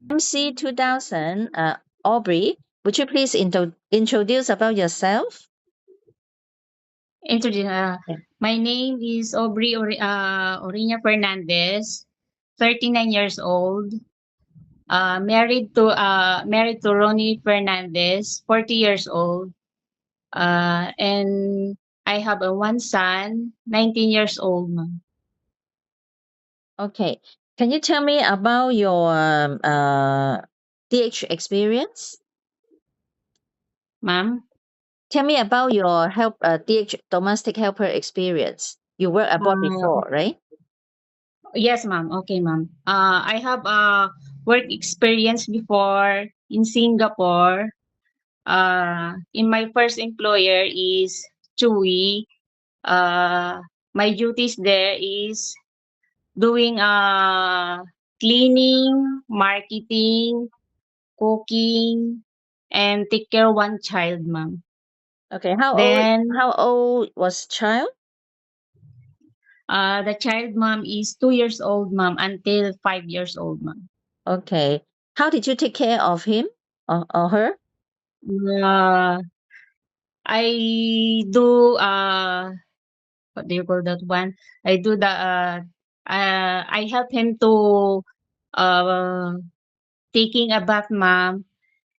MC 2000, Aubrey, would you please introduce about yourself? Introduce. Yeah. My name is Oriña Fernandez, 39 years old. Married to Ronnie Fernandez, 40 years old. And I have a one son, 19 years old, ma'am. Okay. Can you tell me about your DH experience? Ma'am. Tell me about your DH domestic helper experience. You worked abroad Uh, before, right? yes, ma'am. Okay, ma'am. I have a work experience before in Singapore. In my first employer is Chewy. Uh, my duties there is doing cleaning, marketing, cooking, and take care one child, ma'am. Okay. How old Then how old was child? the child, ma'am, is 2 years old, ma'am, until 5 years old, ma'am. Okay. How did you take care of him or her? Uh, I do what do you call that one? I do the I help him to uh taking a bath, ma'am,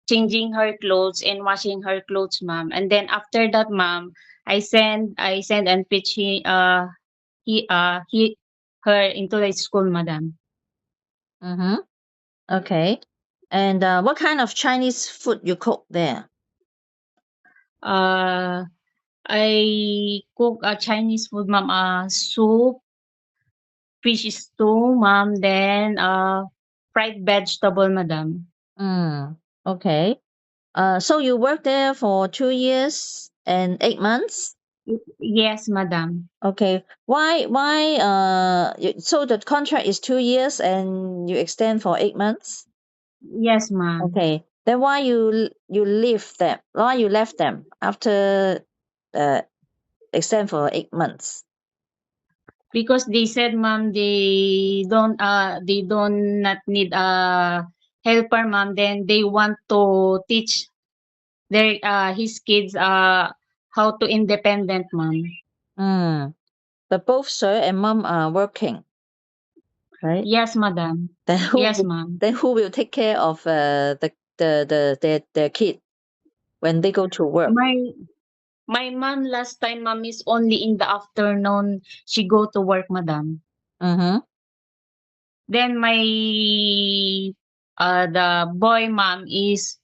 changing her clothes and washing her clothes, ma'am. And then after that, ma'am, I send and pitch he her into the school, madam. Mm-hmm. Okay. And what kind of Chinese food you cook there? Uh I cook a Chinese food, ma'am, soup, fish stew, ma'am, then fried vegetable, madam. Mm, okay. So you worked there for 2 years and 8 months? Yes, madam. Okay. Why so the contract is 2 years and you extend for 8 months? Yes, ma'am. Okay. Then you leave them? Why you left them after uh extend for 8 months? Because they said, ma'am, they don't not need a helper, ma'am. Then they want to teach their his kids how to independent, ma'am. Mm. But both sir and mom are working, right? Yes, madam. Then Yes, ma'am. who will take care of their kid when they go to work? My mom last time, ma'am, is only in the afternoon. She go to work, madam. Mm-hmm. Then the boy, ma'am, is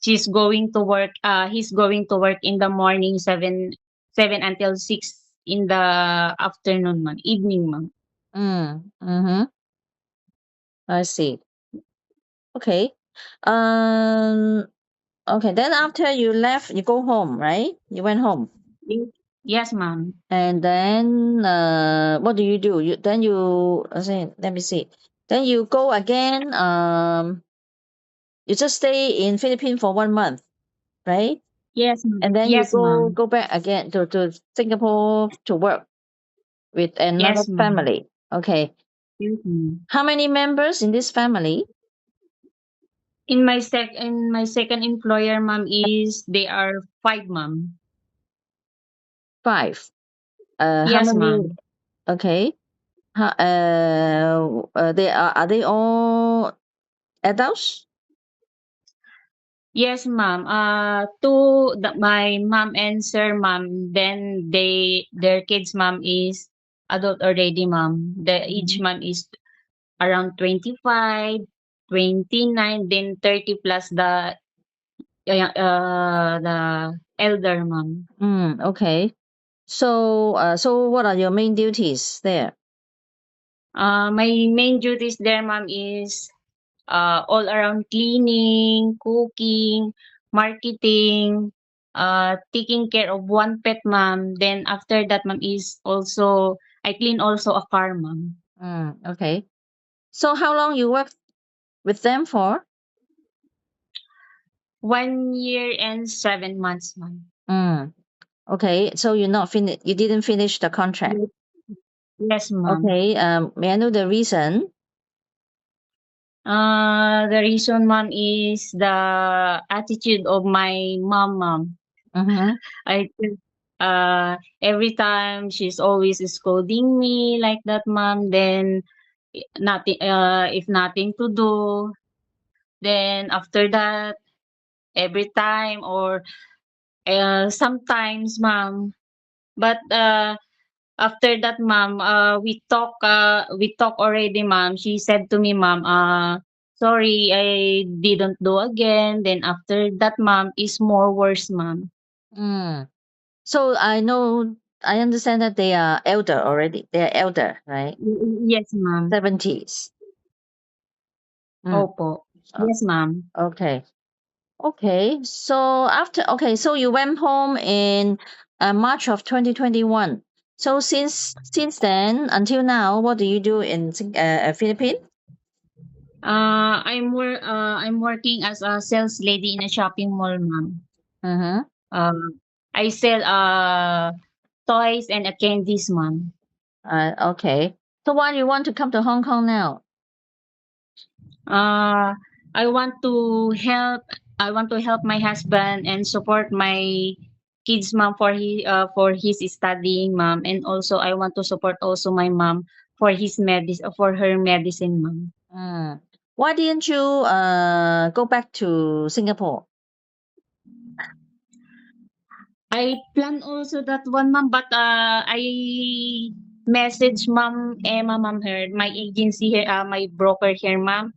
she's going to work. He's going to work in the morning, seven until 6 in the afternoon, ma'am. Evening, ma'am. Mm-hmm. I see. Okay. Um. Okay. Then after you left, you go home, right? You went home, Yes, ma'am. and then what do? Let me see. Then you go again. You just stay in Philippines for 1 month, right? Yes, ma'am. And then you Yes, ma'am. go back again to Singapore to work with another Yes, ma'am. family. Okay. Yes, ma'am. How many members in this family? In my second employer, ma'am, is they are five, ma'am. Five. How Yes, many? ma'am. Okay. They are they all adults? Yes, ma'am. My mom and sir, ma'am. Then their kids, ma'am, is adult already, ma'am. Each Mhm. ma'am is around 25, 29, then 30 plus the elder, ma'am. Okay. So what are your main duties there? My main duties there, ma'am, is all around cleaning, cooking, marketing, taking care of one pet, ma'am. Then after that, ma'am, is also I clean also a car, ma'am. Okay. So how long you work with them for? 1 year and 7 months, ma'am. Mm, okay. So you didn't finish the contract. Yes, yes, ma'am. Okay. May I know the reason? The reason, ma'am, is the attitude of my mom. Mm-hmm. I think, every time she's always scolding me like that, ma'am. Then nothing, if nothing to do, then after that, every time or sometimes, ma'am. But after that, ma'am, we talk already, ma'am. She said to me, ma'am, sorry, I didn't do again. Then after that, ma'am, is more worse, ma'am. Mm. So I understand that they are elder already. They are elder, right? Yes, ma'am. 70s. Mm. Opo. o- Yes, ma'am. Okay. Okay. So you went home in March of 2021. So since then until now, what do you do in Philippines? I'm working as a sales lady in a shopping mall, ma'am. Mm-hmm. I sell toys and candies, ma'am. Okay. So why do you want to come to Hong Kong now? Uh, I want to help. I want to help my husband and support my kids, mom, for his studying, mom, and also I want to support also my mom for her medicine, mom. Mm. Why didn't you go back to Singapore? I plan also that one, mom, but I message mom Emma, mom, her my agency here, my broker here, mom.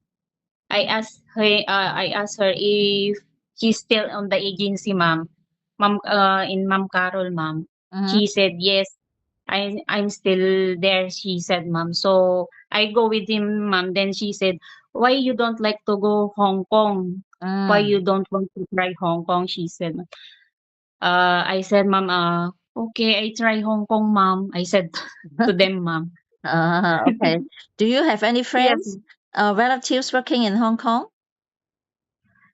I asked her if she's still on the agency, ma'am. In Ma'am Carol, ma'am. Mm-hmm. She said yes. I'm still there. She said, ma'am. So I go with him, ma'am. Then she said, why you don't like to go Hong Kong? Why you Mm. don't want to try Hong Kong? She said. I said, ma'am. Okay, I try Hong Kong, ma'am. I said to them, ma'am. Okay. Do you have any Yes, friends, relatives working in Hong Kong?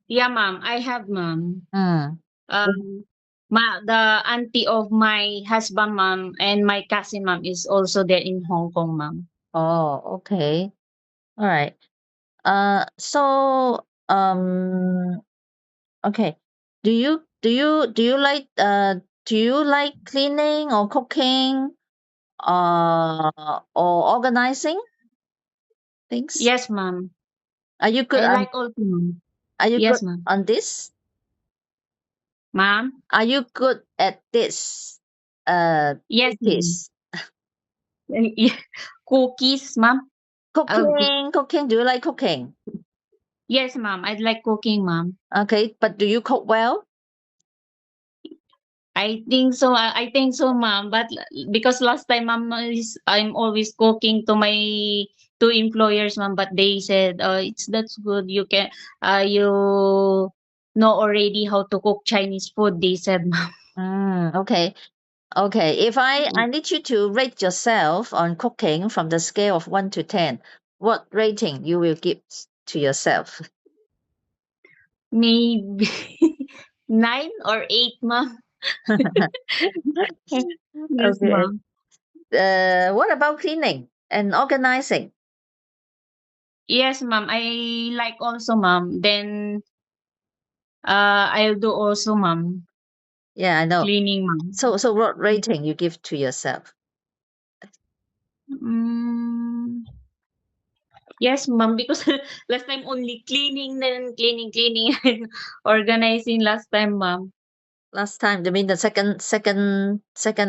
yeah, ma'am. I have, ma'am. Mm. Um, the auntie of my husband, mom, and my cousin, mom, is also there in Hong Kong, mom. Oh, okay. All right. Okay. Do you like cleaning or cooking, or organizing things? Yes, ma'am. Are you good I on like also, ma'am. Are you good Yes, ma'am. on this? Ma'am? Are you good at this? Yes, ma'am. Duties. Yeah. Cookies, ma'am. Good. Cooking. Do you like cooking? Yes, ma'am. I like cooking, ma'am. Okay, but do you cook well? I think so. I think so, ma'am. But because last time, ma'am, I'm always cooking to my two employers, ma'am. But they said, it's that's good. You know already how to cook Chinese food. They said, ma'am. Okay. Okay. If I need you to rate yourself on cooking from the scale of 1 to 10, what rating you will give to yourself? Maybe 9 or 8, ma'am. Yes, Okay. ma'am. What about cleaning and organizing? Yes, ma'am. I like also, ma'am. Then I'll do also, ma'am. Yeah, I know. Cleaning, ma'am. So what rating you give to yourself? Mm, yes, ma'am. Because last time only cleaning, then cleaning, and organizing last time, ma'am. Last time, you mean the second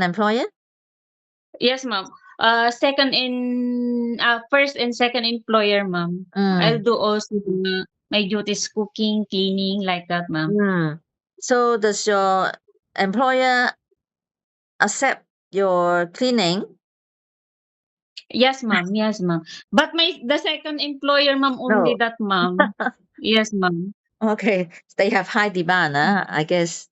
employer? Yes, ma'am. First and second employer, ma'am. I'll Mm. do also my duties, cooking, cleaning, like that, ma'am. Mm. So does your employer accept your cleaning? Yes, ma'am. Yes, ma'am. But the second employer, ma'am, only No. that, ma'am. Yes, ma'am. Okay. They have high demand, I guess.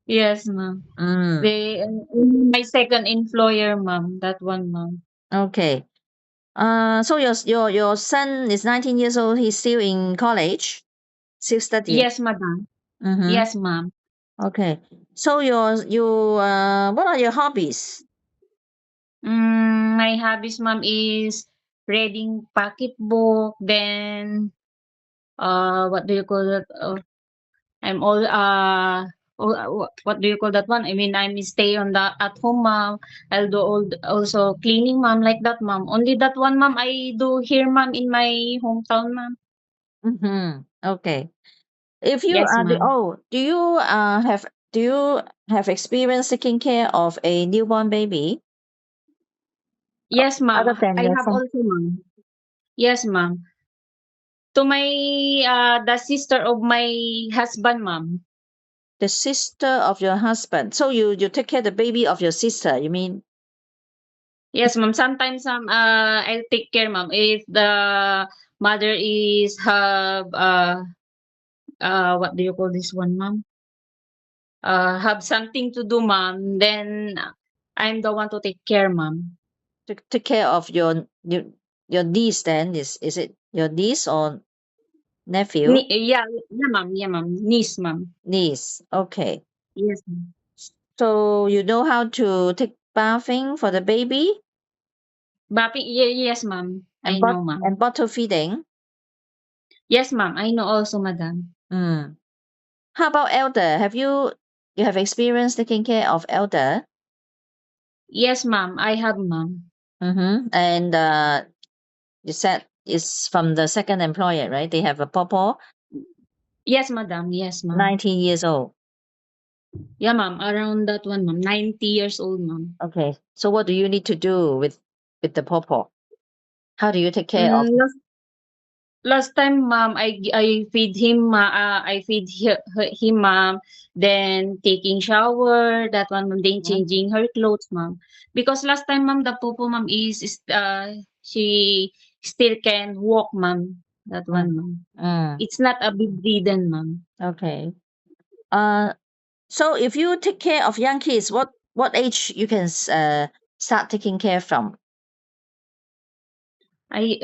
Yes, ma'am. Mm. My second employer, ma'am. That one, ma'am. Okay. So your son is 19 years old. He's still in college, still studying. Yes, madam. Mm-hmm. Yes, ma'am. Okay. So what are your hobbies? My hobbies, ma'am, is reading pocketbook, then what do you call that? I'm all what do you call that one? I mean, I'm stay on the at home, mom. I'll do also cleaning, mom, like that, mom. Only that one, mom, I do here, mom, in my hometown, mom. Mm-hmm. Okay. If you Yes, are ma'am. do you have experience taking care of a newborn baby Yes, ma'am. other than I your have son? also, ma'am. Yes, ma'am. To my the sister of my husband, ma'am. The sister of your husband. So you take care the baby of your sister, you mean? Yes, ma'am. Sometimes I'll take care, ma'am, if the mother is have what do you call this one, ma'am? Have something to do, ma'am, then I'm the one to take care, ma'am. Take care of your niece then is it your niece or nephew? Yeah, yeah, ma'am. Niece, ma'am. Niece. Okay. Yes, ma'am. So you know how to take bathing for the baby Yes, ma'am. and I know, ma'am. bottle feeding. Yes, ma'am. I know also, madam. Mm. How about elder? You have experience taking care of elder? Yes, ma'am. I have, ma'am. Mm-hmm. And you said it's from the second employer, right? They have a pawpaw, Yes, madam. Yes, ma'am. 19 years old. Yeah, ma'am. Around that one, ma'am. 90 years old, ma'am. Okay. So what do you need to do with the pawpaw? How do you take care of? Mm, last time, ma'am, I feed him, him, ma'am. Then taking shower, that one, ma'am. Then Mhm. changing her clothes, ma'am. Because last time, ma'am, the popo, ma'am, she still can walk, ma'am. That Mm, one, ma'am. mm, It's not a bedridden, ma'am. okay. Uh, so if you take care of young kids, what age you can start taking care from? I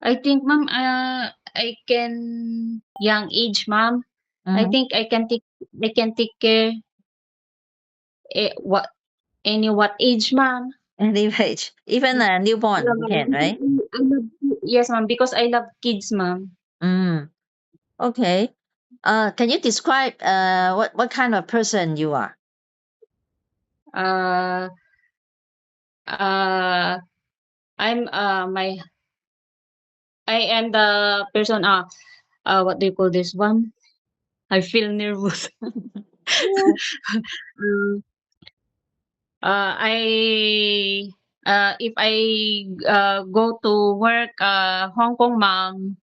I think, ma'am, I can young age, ma'am. I Mm-hmm. think I can take care what what age, ma'am. Any age, even a Yeah, newborn you ma'am. can, right? I love, yes, ma'am, because I love kids, ma'am. Mm, okay. Can you describe what kind of person you are? Uh, uh, I'm my I am the person. What do you call this one? I feel nervous. Mm, I if I go to work, Hong Kong, ma'am,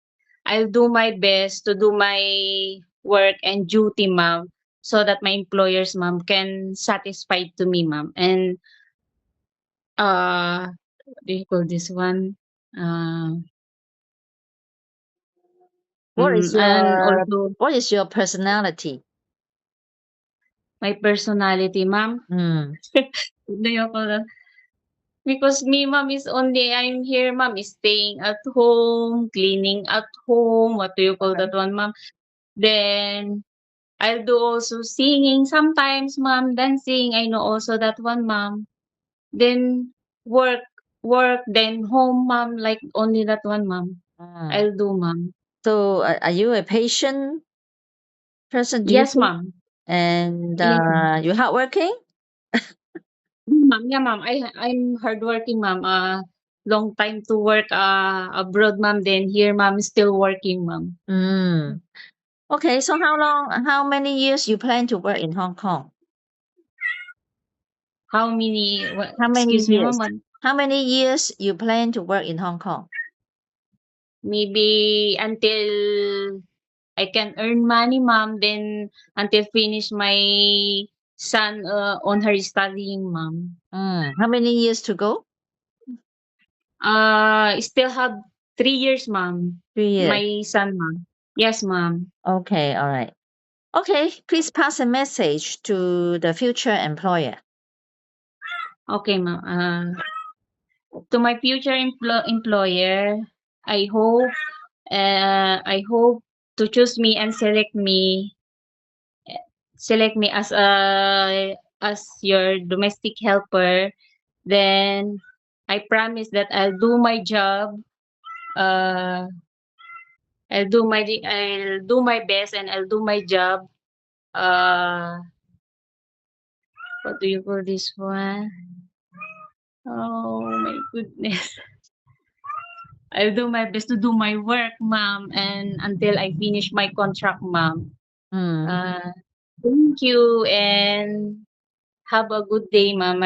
I'll do my best to do my work and duty, ma'am, so that my employers, ma'am, can satisfy to me, ma'am. And what do you call this one? Uh, What is and your also personality? my personality, ma'am. Mm, Do you call that? Because me, ma'am, is only I'm here, ma'am, is staying at home, cleaning at home. What do you call that one, ma'am? Then I'll do also singing sometimes, ma'am, dancing. I know also that one, ma'am. Then work, then home, ma'am, like only that one, ma'am. mm. I'll do, ma'am. So are you a patient person? Do you Yes, think? ma'am. And Yes, ma'am. you hardworking? Ma'am, yeah, ma'am. I'm hardworking, ma'am. Long time to work abroad, ma'am. Then here, ma'am, still working, ma'am. Mm. Okay, so how many years you plan to work in Hong Kong? How many? What, How many excuse me, ma'am. years? How many years you plan to work in Hong Kong? Maybe until I can earn money, ma'am. Then until finish my son on her studying, ma'am. Mm. How many years to go? Still have 3 years, ma'am. 3 years. My son, ma'am. Yes, ma'am. Okay, all right. Okay, please pass a message to the future employer. Okay, ma'am. To my future employer, I hope, I hope to choose me and select me as your domestic helper. Then I promise that I'll do my job uh, I'll do my best and I'll do my job. Uh, what do you call this one? Oh my goodness. I'll do my best to do my work, ma'am, and until I finish my contract, ma'am. Mm. Uh, Thank you and have a good day, ma'am,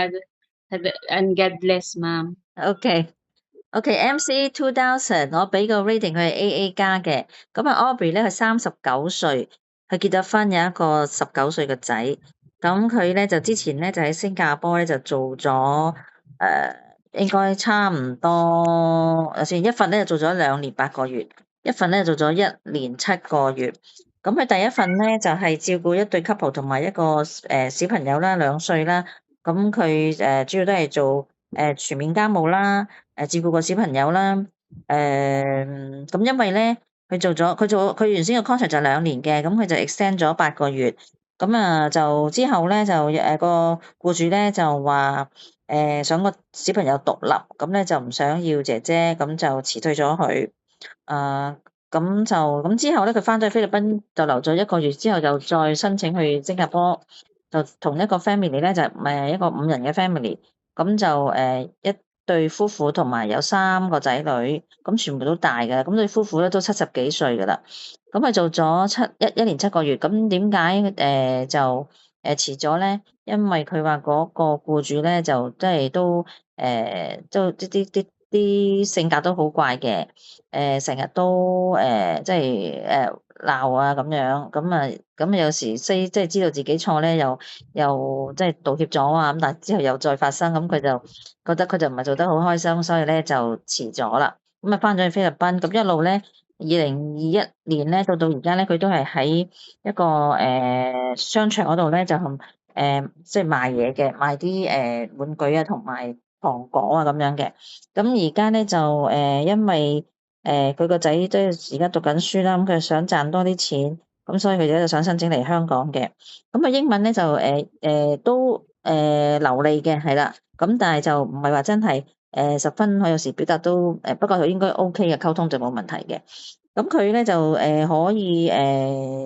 and God bless, ma'am. OK，OK，MC 2000，我俾個 rating 佢係 AA 加嘅。咁啊，Aubrey 咧佢39歲，佢結咗婚，有一個19歲嘅仔。咁佢咧就之前咧就喺新加坡咧就做咗應該差唔多，先一份咧就做咗2年8個月，一份咧做咗1年7個月。咁佢第一份咧就係照顧一對 couple 同埋一個小朋友啦，2歲啦。咁佢主要都係做全面家務啦。照顧個小朋友啦，咁因為咧，佢原先個 contract 就2年嘅，咁佢就 extend 咗8個月，咁啊就之後咧就個僱主咧就話想個小朋友獨立，咁咧就唔想要姐姐，咁就辭退咗佢，啊咁之後咧佢翻咗去菲律賓就留咗1個月之後就再申請去新加坡，就同一個 family 咧就一個5人嘅 family，咁就一對夫婦同埋有3個仔女，咁全部都大嘅，咁對夫婦咧都70幾歲㗎啦。咁佢做咗一年7個月，咁點解就辭咗咧？因為佢話嗰個僱主咧就即係都啲性格都好怪嘅，成日都即係鬧啊咁樣，咁有時即係知道自己錯咧，又即係道歉咗啊，咁但係之後又再發生，咁佢就覺得佢就唔係做得好開心，所以咧就辭咗啦。咁啊翻咗去菲律賓，咁一路咧2021年咧到而家咧，佢都係喺一個商場嗰度咧就即係賣嘢嘅，賣啲玩具啊同埋糖果啊咁樣嘅。咁而家咧就因為佢個仔都而家讀緊書啦，咁佢想賺多啲錢，咁所以佢而家就想申請嚟香港嘅。咁佢英文咧就都流利嘅，係啦。咁但係就唔係話真係十分，佢有時表達都不過佢應該 OK 嘅，溝通就冇問題嘅。咁佢咧就可以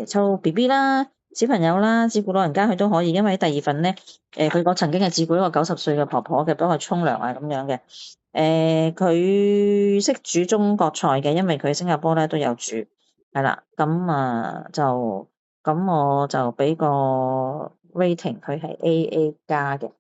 湊 BB 啦、小朋友啦、照顧老人家佢都可以，因為喺第二份咧佢曾經係照顧一個90歲嘅婆婆嘅，幫佢沖涼啊咁樣嘅。佢識煮中國菜嘅，因為佢喺新加坡咧都有煮，係啦。咁我就俾個 rating 佢係 AA 加嘅。